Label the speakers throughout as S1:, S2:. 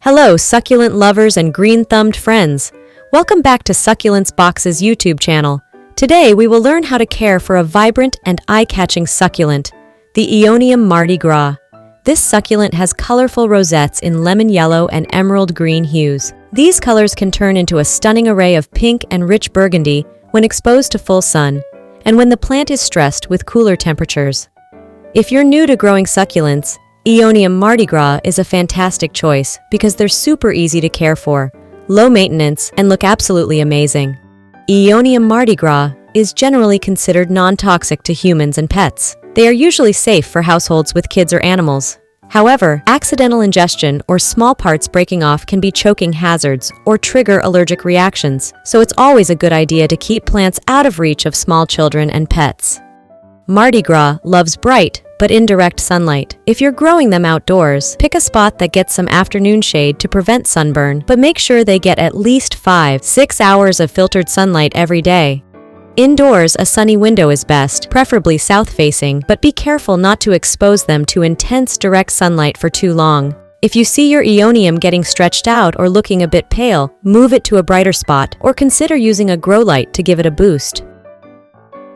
S1: Hello, succulent lovers and green-thumbed friends. Welcome back to Succulents Box's YouTube channel. Today, we will learn how to care for a vibrant and eye-catching succulent, the Aeonium Mardi Gras. This succulent has colorful rosettes in lemon yellow and emerald green hues. These colors can turn into a stunning array of pink and rich burgundy when exposed to full sun, and when the plant is stressed with cooler temperatures. If you're new to growing succulents, Aeonium Mardi Gras is a fantastic choice because they're super easy to care for, low maintenance, and look absolutely amazing. Aeonium Mardi Gras is generally considered non-toxic to humans and pets. They are usually safe for households with kids or animals. However, accidental ingestion or small parts breaking off can be choking hazards or trigger allergic reactions, so it's always a good idea to keep plants out of reach of small children and pets. Mardi Gras loves bright but indirect sunlight. If you're growing them outdoors, pick a spot that gets some afternoon shade to prevent sunburn, but make sure they get at least 5-6 hours of filtered sunlight every day. Indoors, a sunny window is best, preferably south-facing, but be careful not to expose them to intense direct sunlight for too long. If you see your Aeonium getting stretched out or looking a bit pale, move it to a brighter spot, or consider using a grow light to give it a boost.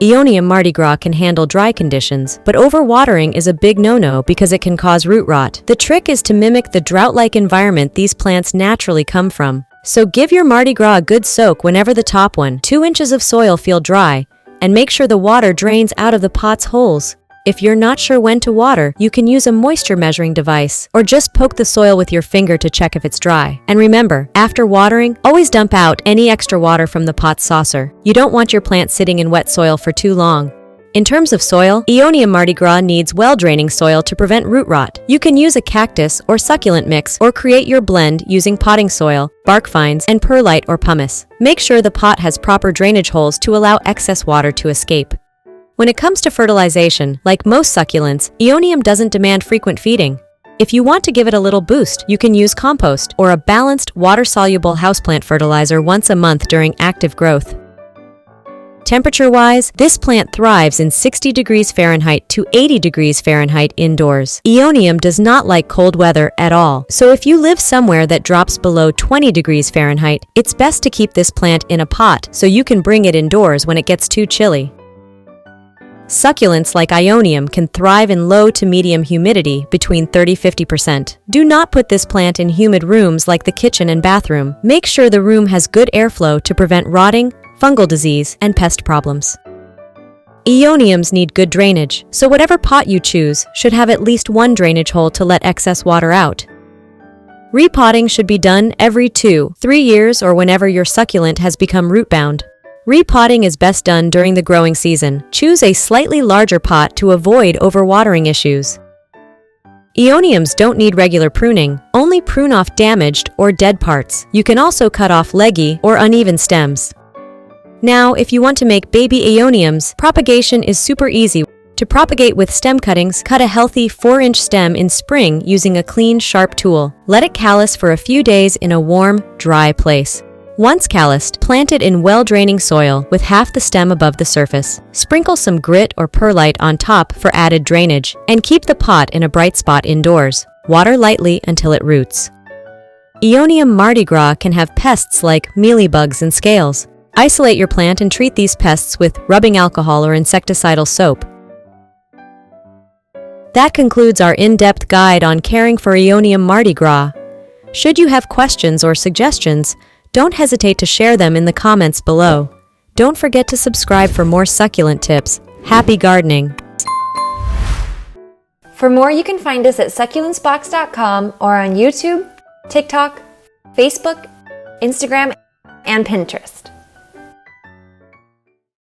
S1: Aeonium Mardi Gras can handle dry conditions, but overwatering is a big no-no because it can cause root rot. The trick is to mimic the drought-like environment these plants naturally come from. So give your Mardi Gras a good soak whenever the top 2 inches of soil feel dry, and make sure the water drains out of the pot's holes. If you're not sure when to water, you can use a moisture measuring device, or just poke the soil with your finger to check if it's dry. And remember, after watering, always dump out any extra water from the pot's saucer. You don't want your plant sitting in wet soil for too long. In terms of soil, Aeonium Mardi Gras needs well-draining soil to prevent root rot. You can use a cactus or succulent mix or create your blend using potting soil, bark fines, and perlite or pumice. Make sure the pot has proper drainage holes to allow excess water to escape. When it comes to fertilization, like most succulents, Aeonium doesn't demand frequent feeding. If you want to give it a little boost, you can use compost or a balanced, water-soluble houseplant fertilizer once a month during active growth. Temperature-wise, this plant thrives in 60 degrees Fahrenheit to 80 degrees Fahrenheit indoors. Aeonium does not like cold weather at all, so if you live somewhere that drops below 20 degrees Fahrenheit, it's best to keep this plant in a pot so you can bring it indoors when it gets too chilly. Succulents like Aeonium can thrive in low to medium humidity between 30–50%. Do not put this plant in humid rooms like the kitchen and bathroom. Make sure the room has good airflow to prevent rotting, fungal disease, and pest problems. Aeoniums need good drainage, so whatever pot you choose should have at least one drainage hole to let excess water out. Repotting should be done every 2–3 years or whenever your succulent has become root-bound. Repotting is best done during the growing season. Choose a slightly larger pot to avoid overwatering issues. Aeoniums don't need regular pruning, only prune off damaged or dead parts. You can also cut off leggy or uneven stems. Now, if you want to make baby Aeoniums, propagation is super easy. To propagate with stem cuttings, cut a healthy 4-inch stem in spring using a clean, sharp tool. Let it callus for a few days in a warm, dry place. Once calloused, plant it in well-draining soil with half the stem above the surface. Sprinkle some grit or perlite on top for added drainage, and keep the pot in a bright spot indoors. Water lightly until it roots. Aeonium Mardi Gras can have pests like mealybugs and scales. Isolate your plant and treat these pests with rubbing alcohol or insecticidal soap. That concludes our in-depth guide on caring for Aeonium Mardi Gras. Should you have questions or suggestions, don't hesitate to share them in the comments below. Don't forget to subscribe for more succulent tips. Happy gardening!
S2: For more, you can find us at succulentsbox.com or on YouTube, TikTok, Facebook, Instagram, and Pinterest.